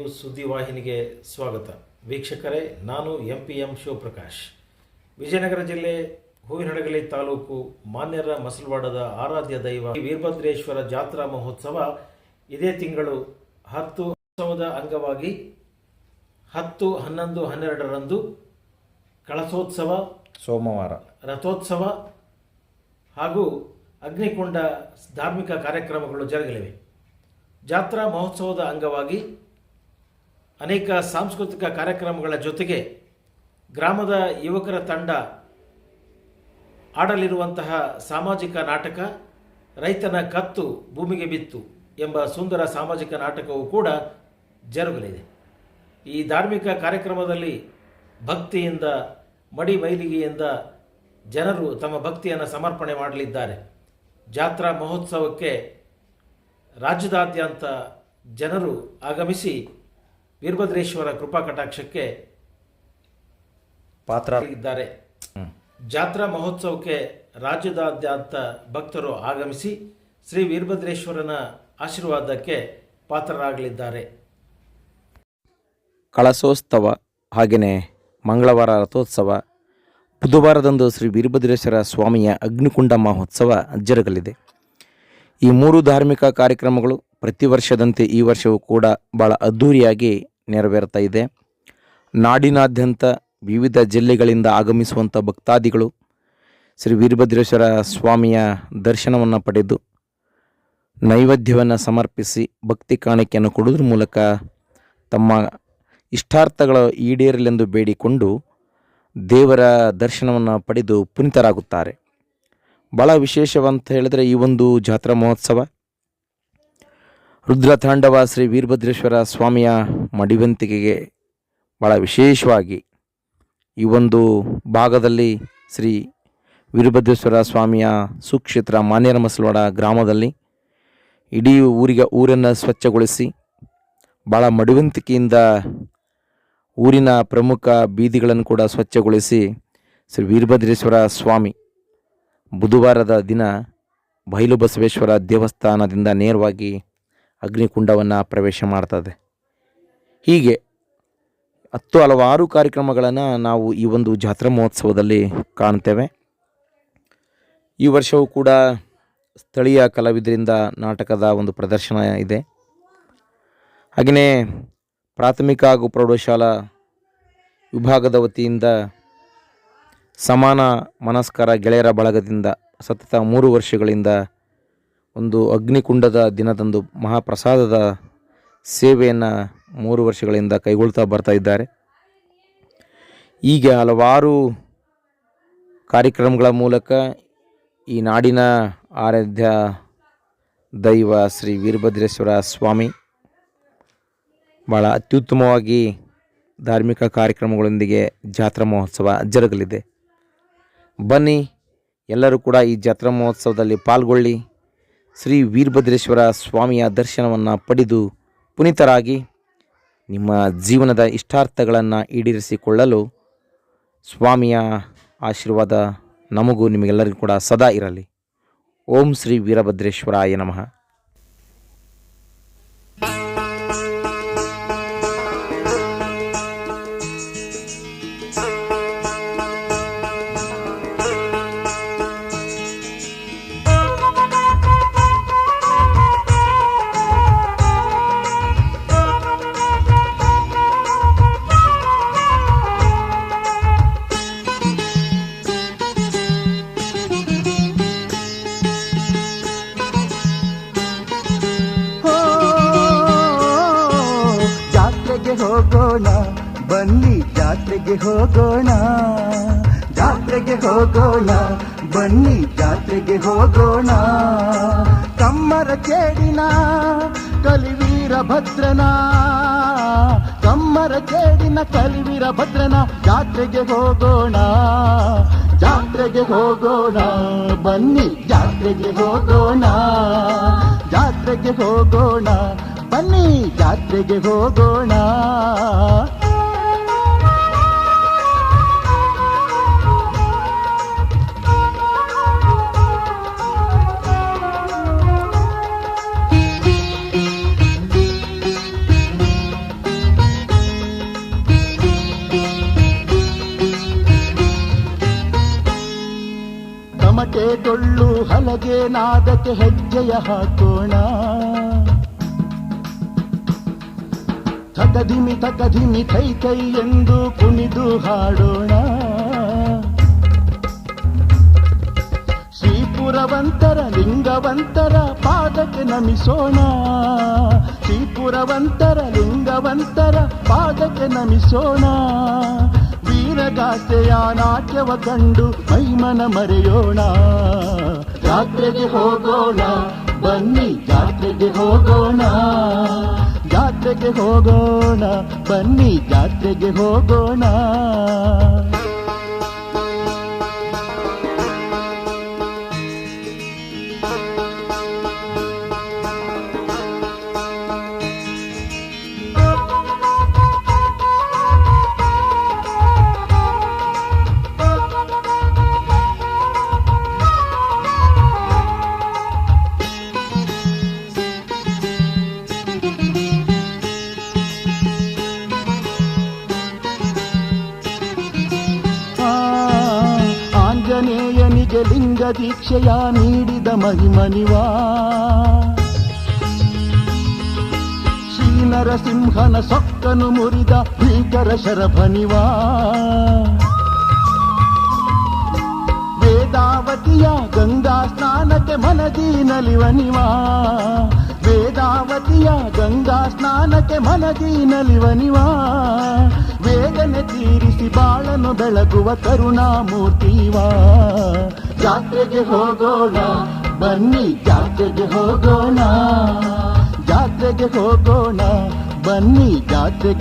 News ಸುದ್ದಿವಾಹಿನಿಗೆ ಸ್ವಾಗತ. ವೀಕ್ಷಕರೇ, ನಾನು MPM ಶಿವಪ್ರಕಾಶ್. ವಿಜಯನಗರ ಜಿಲ್ಲೆ ಹೂವಿನಹಡಗಲಿ ತಾಲೂಕು ಮಾನ್ಯರ ಮಸಲವಾಡದ ಆರಾಧ್ಯ ದೈವ ವೀರಭದ್ರೇಶ್ವರ ಜಾತ್ರಾ ಮಹೋತ್ಸವ ಇದೇ ತಿಂಗಳು 10 ಉತ್ಸವದ ಅಂಗವಾಗಿ 10, 11, 12ರಂದು ಕಳಸೋತ್ಸವ, ಸೋಮವಾರ ರಥೋತ್ಸವ ಹಾಗೂ ಅಗ್ನಿಕುಂಡ ಧಾರ್ಮಿಕ ಕಾರ್ಯಕ್ರಮಗಳು ಜರುಗಲಿವೆ. ಜಾತ್ರಾ ಮಹೋತ್ಸವದ ಅಂಗವಾಗಿ ಅನೇಕ ಸಾಂಸ್ಕೃತಿಕ ಕಾರ್ಯಕ್ರಮಗಳ ಜೊತೆಗೆ ಗ್ರಾಮದ ಯುವಕರ ತಂಡ ಆಡಲಿರುವಂತಹ ಸಾಮಾಜಿಕ ನಾಟಕ ರೈತನ ಕತ್ತು ಭೂಮಿಗೆ ಬಿತ್ತು ಎಂಬ ಸುಂದರ ಸಾಮಾಜಿಕ ನಾಟಕವೂ ಕೂಡ ಜರುಗಲಿದೆ. ಈ ಧಾರ್ಮಿಕ ಕಾರ್ಯಕ್ರಮದಲ್ಲಿ ಭಕ್ತಿಯಿಂದ ಮಡಿ ಮೈಲಿಗೆಯಿಂದ ಜನರು ತಮ್ಮ ಭಕ್ತಿಯನ್ನು ಸಮರ್ಪಣೆ ಮಾಡಲಿದ್ದಾರೆ. ಜಾತ್ರಾ ಮಹೋತ್ಸವಕ್ಕೆ ರಾಜ್ಯದಾದ್ಯಂತ ಜನರು ಆಗಮಿಸಿ ವೀರಭದ್ರೇಶ್ವರ ಕೃಪಾ ಕಟಾಕ್ಷಕ್ಕೆ ಪಾತ್ರರಾಗಿದ್ದಾರೆ. ಜಾತ್ರಾ ಮಹೋತ್ಸವಕ್ಕೆ ರಾಜ್ಯದಾದ್ಯಂತ ಭಕ್ತರು ಆಗಮಿಸಿ ಶ್ರೀ ವೀರಭದ್ರೇಶ್ವರನ ಆಶೀರ್ವಾದಕ್ಕೆ ಪಾತ್ರರಾಗಲಿದ್ದಾರೆ. ಕಳಸೋತ್ಸವ ಹಾಗೆಯೇ ಮಂಗಳವಾರ ರಥೋತ್ಸವ, ಬುಧವಾರದಂದು ಶ್ರೀ ವೀರಭದ್ರೇಶ್ವರ ಸ್ವಾಮಿಯ ಅಗ್ನಿಕುಂಡ ಮಹೋತ್ಸವ ಜರುಗಲಿದೆ. ಈ 3 ಧಾರ್ಮಿಕ ಕಾರ್ಯಕ್ರಮಗಳು ಪ್ರತಿ ವರ್ಷದಂತೆ ಈ ವರ್ಷವೂ ಕೂಡ ಭಾಳ ಅದ್ಧೂರಿಯಾಗಿ ನೆರವೇರ್ತಾ ಇದೆ. ನಾಡಿನಾದ್ಯಂತ ವಿವಿಧ ಜಿಲ್ಲೆಗಳಿಂದ ಆಗಮಿಸುವಂಥ ಭಕ್ತಾದಿಗಳು ಶ್ರೀ ವೀರಭದ್ರೇಶ್ವರ ಸ್ವಾಮಿಯ ದರ್ಶನವನ್ನು ಪಡೆದು ನೈವೇದ್ಯವನ್ನು ಸಮರ್ಪಿಸಿ ಭಕ್ತಿ ಕಾಣಿಕೆಯನ್ನು ಕೊಡುವುದರ ಮೂಲಕ ತಮ್ಮ ಇಷ್ಟಾರ್ಥಗಳು ಈಡೇರಲೆಂದು ಬೇಡಿಕೊಂಡು ದೇವರ ದರ್ಶನವನ್ನು ಪಡೆದು ಪುನೀತರಾಗುತ್ತಾರೆ. ಭಾಳ ವಿಶೇಷವಂತ ಹೇಳಿದರೆ ಈ ಒಂದು ಜಾತ್ರಾ ಮಹೋತ್ಸವ ರುದ್ರತಾಂಡವ ಶ್ರೀ ವೀರಭದ್ರೇಶ್ವರ ಸ್ವಾಮಿಯ ಮಡಿವಂತಿಕೆಗೆ ಭಾಳ ವಿಶೇಷವಾಗಿ ಈ ಒಂದು ಭಾಗದಲ್ಲಿ ಶ್ರೀ ವೀರಭದ್ರೇಶ್ವರ ಸ್ವಾಮಿಯ ಸುಕ್ಷೇತ್ರ ಮಾನ್ಯರ ಮಸಲವಾಡ ಗ್ರಾಮದಲ್ಲಿ ಇಡೀ ಊರನ್ನು ಸ್ವಚ್ಛಗೊಳಿಸಿ ಭಾಳ ಮಡಿವಂತಿಕೆಯಿಂದ ಊರಿನ ಪ್ರಮುಖ ಬೀದಿಗಳನ್ನು ಕೂಡ ಸ್ವಚ್ಛಗೊಳಿಸಿ ಶ್ರೀ ವೀರಭದ್ರೇಶ್ವರ ಸ್ವಾಮಿ ಬುಧವಾರದ ದಿನ ಬಯಲು ಬಸವೇಶ್ವರ ದೇವಸ್ಥಾನದಿಂದ ನೇರವಾಗಿ ಅಗ್ನಿಕುಂಡವನ್ನು ಪ್ರವೇಶ ಮಾಡ್ತದೆ. ಹೀಗೆ ಹಲವಾರು ಕಾರ್ಯಕ್ರಮಗಳನ್ನು ನಾವು ಈ ಒಂದು ಜಾತ್ರಾ ಮಹೋತ್ಸವದಲ್ಲಿ ಕಾಣ್ತೇವೆ. ಈ ವರ್ಷವೂ ಕೂಡ ಸ್ಥಳೀಯ ಕಲಾವಿದರಿಂದ ನಾಟಕದ ಒಂದು ಪ್ರದರ್ಶನ ಇದೆ. ಹಾಗೆಯೇ ಪ್ರಾಥಮಿಕ ಹಾಗೂ ಪ್ರೌಢಶಾಲಾ ವಿಭಾಗದ ವತಿಯಿಂದ ಸಮಾನ ಮನಸ್ಕರ ಗೆಳೆಯರ ಬಳಗದಿಂದ ಸತತ 3 ವರ್ಷಗಳಿಂದ ಒಂದು ಅಗ್ನಿಕುಂಡದ ದಿನದಂದು ಮಹಾಪ್ರಸಾದದ ಸೇವೆಯನ್ನು 3 ವರ್ಷಗಳಿಂದ ಕೈಗೊಳ್ತಾ ಬರ್ತಾ ಇದ್ದಾರೆ. ಹೀಗೆ ಹಲವಾರು ಕಾರ್ಯಕ್ರಮಗಳ ಮೂಲಕ ಈ ನಾಡಿನ ಆರಾಧ್ಯ ದೈವ ಶ್ರೀ ವೀರಭದ್ರೇಶ್ವರ ಸ್ವಾಮಿ ಭಾಳ ಅತ್ಯುತ್ತಮವಾಗಿ ಧಾರ್ಮಿಕ ಕಾರ್ಯಕ್ರಮಗಳೊಂದಿಗೆ ಜಾತ್ರಾ ಮಹೋತ್ಸವ ಜರುಗಲಿದೆ. ಬನ್ನಿ, ಎಲ್ಲರೂ ಕೂಡ ಈ ಜಾತ್ರಾ ಮಹೋತ್ಸವದಲ್ಲಿ ಪಾಲ್ಗೊಳ್ಳಿ. ಶ್ರೀ ವೀರಭದ್ರೇಶ್ವರ ಸ್ವಾಮಿಯ ದರ್ಶನವನ್ನು ಪಡೆದು ಪುನೀತರಾಗಿ ನಿಮ್ಮ ಜೀವನದ ಇಷ್ಟಾರ್ಥಗಳನ್ನು ಈಡೇರಿಸಿಕೊಳ್ಳಲು ಸ್ವಾಮಿಯ ಆಶೀರ್ವಾದ ನಮಗೂ ನಿಮಗೆಲ್ಲರಿಗೂ ಕೂಡ ಸದಾ ಇರಲಿ. ಓಂ ಶ್ರೀ ವೀರಭದ್ರೇಶ್ವರಾಯ ನಮಃ. ಹೋಗೋಣ ಬನ್ನಿ, ಜಾತ್ರೆಗೆ ಹೋಗೋಣ, ಜಾತ್ರೆಗೆ ಹೋಗೋಣ ಬನ್ನಿ, ಜಾತ್ರೆಗೆ ಹೋಗೋಣ. ಕಮ್ಮರ ಕೇಡಿನ ಕಲಿವೀರಭದ್ರನ, ಕಮ್ಮರ ಕೇಡಿನ ಕಲಿವೀರಭದ್ರನ ಜಾತ್ರೆಗೆ ಹೋಗೋಣ, ಜಾತ್ರೆಗೆ ಹೋಗೋಣ ಬನ್ನಿ, ಜಾತ್ರೆಗೆ ಹೋಗೋಣ, ಜಾತ್ರೆಗೆ ಹೋಗೋಣ ಬನ್ನಿ, ಜಾತ್ರೆಗೆ ಹೋಗೋಣ. ತಮಟೆ ಡೊಳ್ಳು ಹಲಗೆ ನಾದಕ್ಕೆ ಹೆಜ್ಜೆಯ ಹಾಕೋಣ. ಥಕಧಿಮಿ ಥಕಧಿಮಿ ಥೈ ಥೈ ಎಂದು ಕುಣಿದು ಹಾಡೋಣ. ಶ್ರೀಪುರವಂತರ ಲಿಂಗವಂತರ ಪಾದಕ್ಕೆ ನಮಿಸೋಣ. ಶ್ರೀಪುರವಂತರ ಲಿಂಗವಂತರ ಪಾದಕ್ಕೆ ನಮಿಸೋಣ. ವೀರಗಾಸೆಯ ನಾಟ್ಯವ ಕಂಡು ಮೈಮನ ಮರೆಯೋಣ. ಜಾತ್ರೆಗೆ ಹೋಗೋಣ ಬನ್ನಿ, ಜಾತ್ರೆಗೆ ಹೋಗೋಣ. ಜಾತ್ರೆಗೆ ಹೋಗೋಣ ಬನ್ನಿ, ಜಾತ್ರೆಗೆ ಹೋಗೋಣ. ಆಂಜನೇಯನಿಗೆ ಲಿಂಗ ದೀಕ್ಷೆಯ ನೀಡಿದ ಮಹಿಮನಿವಾ. ಶ್ರೀನರಸಿಂಹನ ಸೊಕ್ಕನು ಮುರಿದ ಭೀಕರ ಶರಭನಿವಾ. ವೇದಾವತಿಯ ಗಂಗಾ ಸ್ನಾನಕ್ಕೆ ಮನದಿ ನಲಿವನಿವಾ. ವೇದಾವತಿಯ ಗಂಗಾ ಸ್ನಾನಕ್ಕೆ ಮನದಿ ನಲಿವನಿವಾ. ವೇದನೆ ತೀರಿಸಿ ಬಾಳನು ಬೆಳಗುವ ಕರುಣಾಮೂರ್ತಿವಾ. ಜಾತ್ರೆಗೆ ಹೋಗೋಣ ಬನ್ನಿ, ಜಾತ್ರೆಗೆ ಹೋಗೋಣ. ಜಾತ್ರೆಗೆ ಹೋಗೋಣ ಬನ್ನಿ, ಜಾತ್ರೆಗೆ